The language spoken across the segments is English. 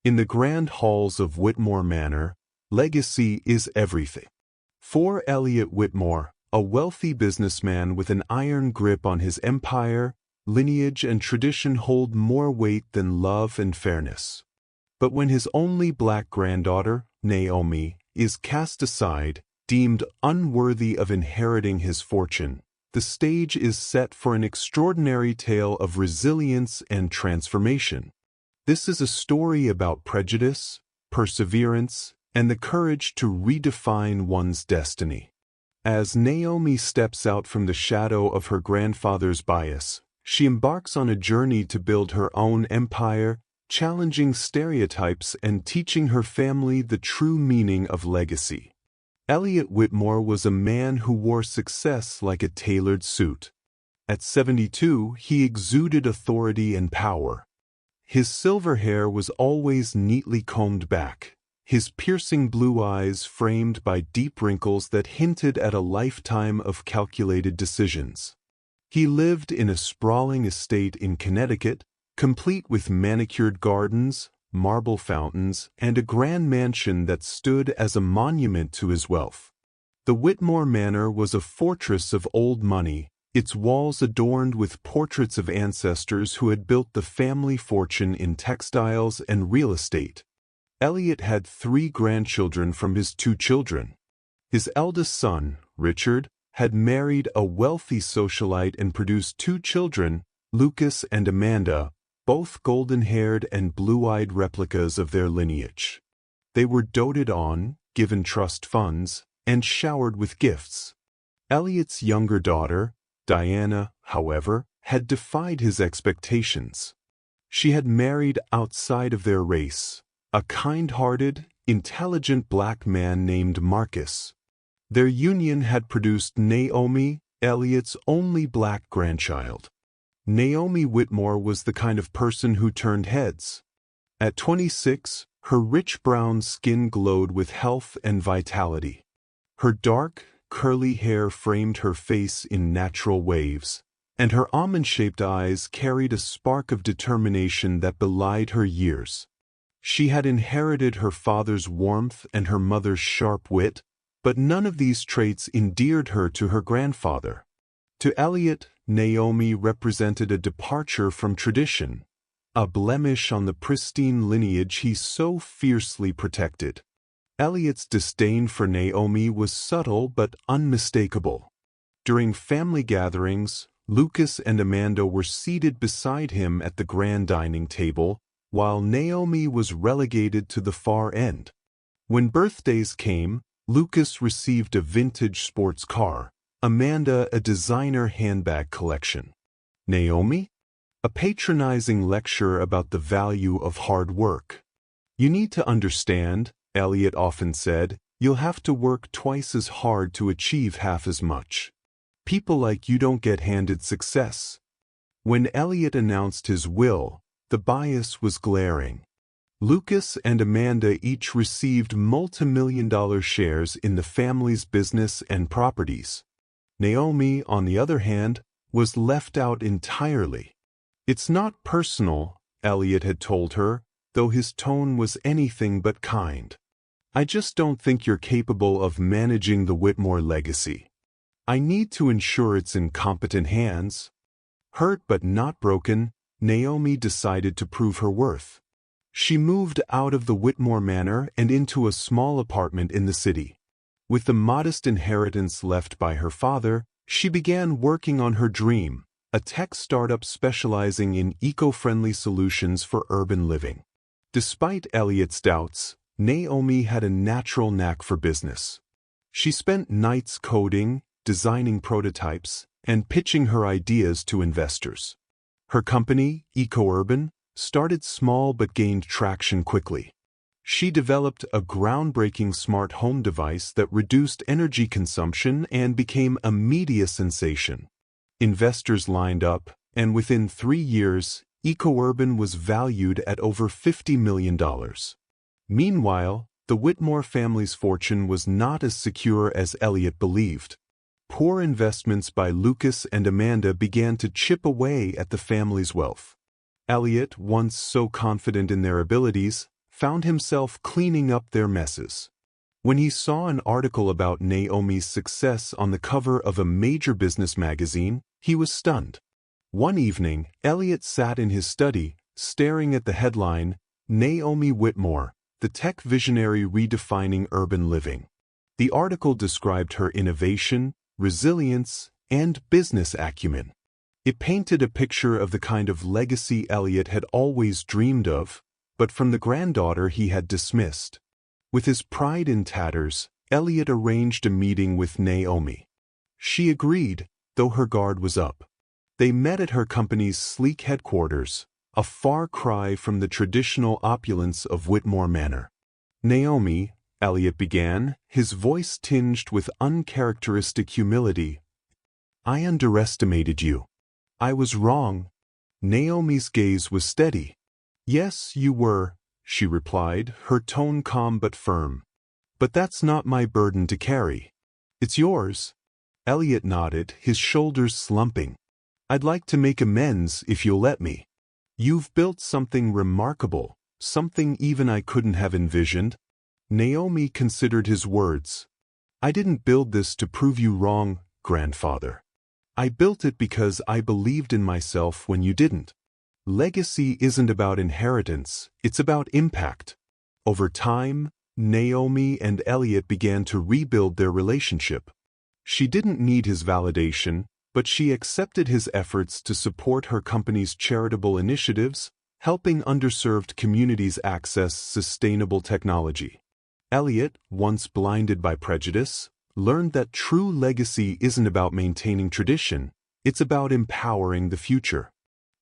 In the grand halls of Whitmore Manor, legacy is everything. For Elliot Whitmore, a wealthy businessman with an iron grip on his empire, lineage and tradition hold more weight than love and fairness. But when his only black granddaughter, Naomi, is cast aside, deemed unworthy of inheriting his fortune, the stage is set for an extraordinary tale of resilience and transformation. This is a story about prejudice, perseverance, and the courage to redefine one's destiny. As Naomi steps out from the shadow of her grandfather's bias, she embarks on a journey to build her own empire, challenging stereotypes and teaching her family the true meaning of legacy. Elliot Whitmore was a man who wore success like a tailored suit. At 72, he exuded authority and power. His silver hair was always neatly combed back, his piercing blue eyes framed by deep wrinkles that hinted at a lifetime of calculated decisions. He lived in a sprawling estate in Connecticut, complete with manicured gardens, marble fountains, and a grand mansion that stood as a monument to his wealth. The Whitmore Manor was a fortress of old money, its walls adorned with portraits of ancestors who had built the family fortune in textiles and real estate. Elliot had 3 grandchildren from his 2 children. His eldest son, Richard, had married a wealthy socialite and produced 2 children, Lucas and Amanda, both golden-haired and blue-eyed replicas of their lineage. They were doted on, given trust funds, and showered with gifts. Elliot's younger daughter, Diana, however, had defied his expectations. She had married outside of their race, a kind-hearted, intelligent black man named Marcus. Their union had produced Naomi, Elliot's only black grandchild. Naomi Whitmore was the kind of person who turned heads. At 26, her rich brown skin glowed with health and vitality. Her dark, curly hair framed her face in natural waves, and her almond-shaped eyes carried a spark of determination that belied her years. She had inherited her father's warmth and her mother's sharp wit, but none of these traits endeared her to her grandfather. To Elliot, Naomi represented a departure from tradition, a blemish on the pristine lineage he so fiercely protected. Elliot's disdain for Naomi was subtle but unmistakable. During family gatherings, Lucas and Amanda were seated beside him at the grand dining table, while Naomi was relegated to the far end. When birthdays came, Lucas received a vintage sports car, Amanda a designer handbag collection. Naomi? A patronizing lecture about the value of hard work. "You need to understand," Elliot often said, "you'll have to work twice as hard to achieve half as much. People like you don't get handed success." When Elliot announced his will, the bias was glaring. Lucas and Amanda each received multi-million-dollar shares in the family's business and properties. Naomi, on the other hand, was left out entirely. "It's not personal," Elliot had told her, though his tone was anything but kind. "I just don't think you're capable of managing the Whitmore legacy. I need to ensure it's in competent hands." Hurt but not broken, Naomi decided to prove her worth. She moved out of the Whitmore Manor and into a small apartment in the city. With the modest inheritance left by her father, she began working on her dream, a tech startup specializing in eco-friendly solutions for urban living. Despite Elliot's doubts, Naomi had a natural knack for business. She spent nights coding, designing prototypes, and pitching her ideas to investors. Her company, EcoUrban, started small but gained traction quickly. She developed a groundbreaking smart home device that reduced energy consumption and became a media sensation. Investors lined up, and within 3 years, EcoUrban was valued at over $50 million. Meanwhile, the Whitmore family's fortune was not as secure as Elliot believed. Poor investments by Lucas and Amanda began to chip away at the family's wealth. Elliot, once so confident in their abilities, found himself cleaning up their messes. When he saw an article about Naomi's success on the cover of a major business magazine, he was stunned. One evening, Elliot sat in his study, staring at the headline, "Naomi Whitmore, the tech visionary redefining urban living." The article described her innovation, resilience, and business acumen. It painted a picture of the kind of legacy Elliot had always dreamed of, but from the granddaughter he had dismissed. With his pride in tatters, Elliot arranged a meeting with Naomi. She agreed, though her guard was up. They met at her company's sleek headquarters, a far cry from the traditional opulence of Whitmore Manor. "Naomi," Elliot began, his voice tinged with uncharacteristic humility, "I underestimated you. I was wrong." Naomi's gaze was steady. "Yes, you were," she replied, her tone calm but firm. "But that's not my burden to carry. It's yours." Elliot nodded, his shoulders slumping. "I'd like to make amends if you'll let me. You've built something remarkable, something even I couldn't have envisioned." Naomi considered his words. "I didn't build this to prove you wrong, grandfather. I built it because I believed in myself when you didn't. Legacy isn't about inheritance, it's about impact." Over time, Naomi and Elliot began to rebuild their relationship. She didn't need his validation, but she accepted his efforts to support her company's charitable initiatives, helping underserved communities access sustainable technology. Elliot, once blinded by prejudice, learned that true legacy isn't about maintaining tradition, it's about empowering the future.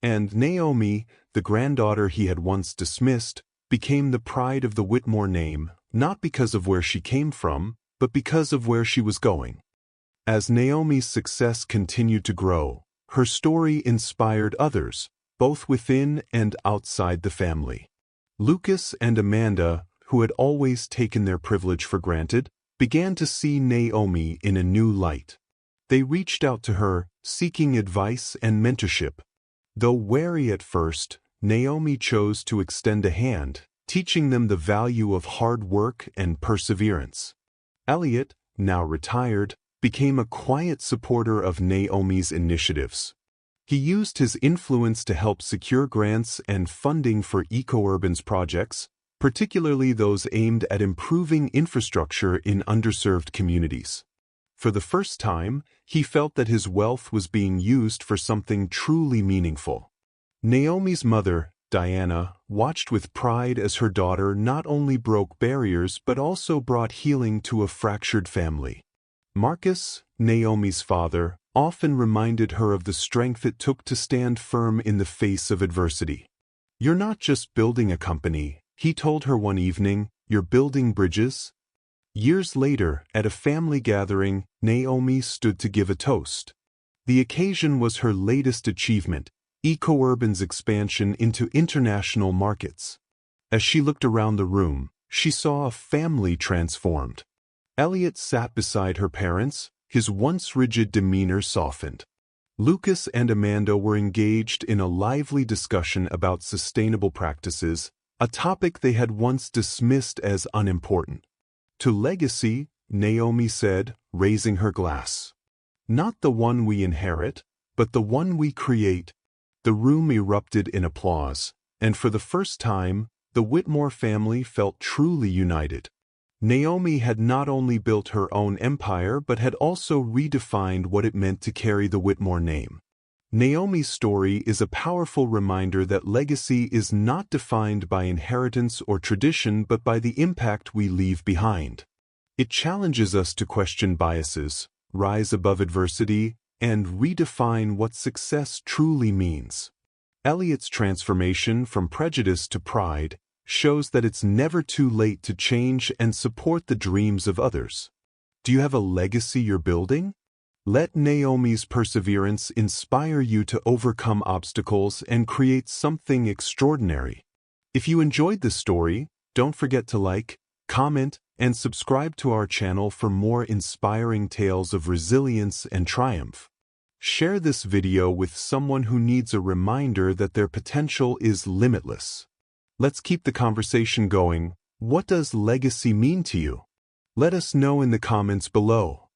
And Naomi, the granddaughter he had once dismissed, became the pride of the Whitmore name, not because of where she came from, but because of where she was going. As Naomi's success continued to grow, her story inspired others, both within and outside the family. Lucas and Amanda, who had always taken their privilege for granted, began to see Naomi in a new light. They reached out to her, seeking advice and mentorship. Though wary at first, Naomi chose to extend a hand, teaching them the value of hard work and perseverance. Elliot, now retired, became a quiet supporter of Naomi's initiatives. He used his influence to help secure grants and funding for eco-urban's projects, particularly those aimed at improving infrastructure in underserved communities. For the first time, he felt that his wealth was being used for something truly meaningful. Naomi's mother, Diana, watched with pride as her daughter not only broke barriers but also brought healing to a fractured family. Marcus, Naomi's father, often reminded her of the strength it took to stand firm in the face of adversity. "You're not just building a company," he told her one evening, "you're building bridges." Years later, at a family gathering, Naomi stood to give a toast. The occasion was her latest achievement, eco-urban's expansion into international markets. As she looked around the room, she saw a family transformed. Elliot sat beside her parents, his once rigid demeanor softened. Lucas and Amanda were engaged in a lively discussion about sustainable practices, a topic they had once dismissed as unimportant. "To legacy," Naomi said, raising her glass. "Not the one we inherit, but the one we create." The room erupted in applause, and for the first time, the Whitmore family felt truly united. Naomi had not only built her own empire but had also redefined what it meant to carry the Whitmore name. Naomi's story is a powerful reminder that legacy is not defined by inheritance or tradition but by the impact we leave behind. It challenges us to question biases, rise above adversity, and redefine what success truly means. Elliot's transformation from prejudice to pride shows that it's never too late to change and support the dreams of others. Do you have a legacy you're building? Let Naomi's perseverance inspire you to overcome obstacles and create something extraordinary. If you enjoyed this story, don't forget to like, comment, and subscribe to our channel for more inspiring tales of resilience and triumph. Share this video with someone who needs a reminder that their potential is limitless. Let's keep the conversation going. What does legacy mean to you? Let us know in the comments below.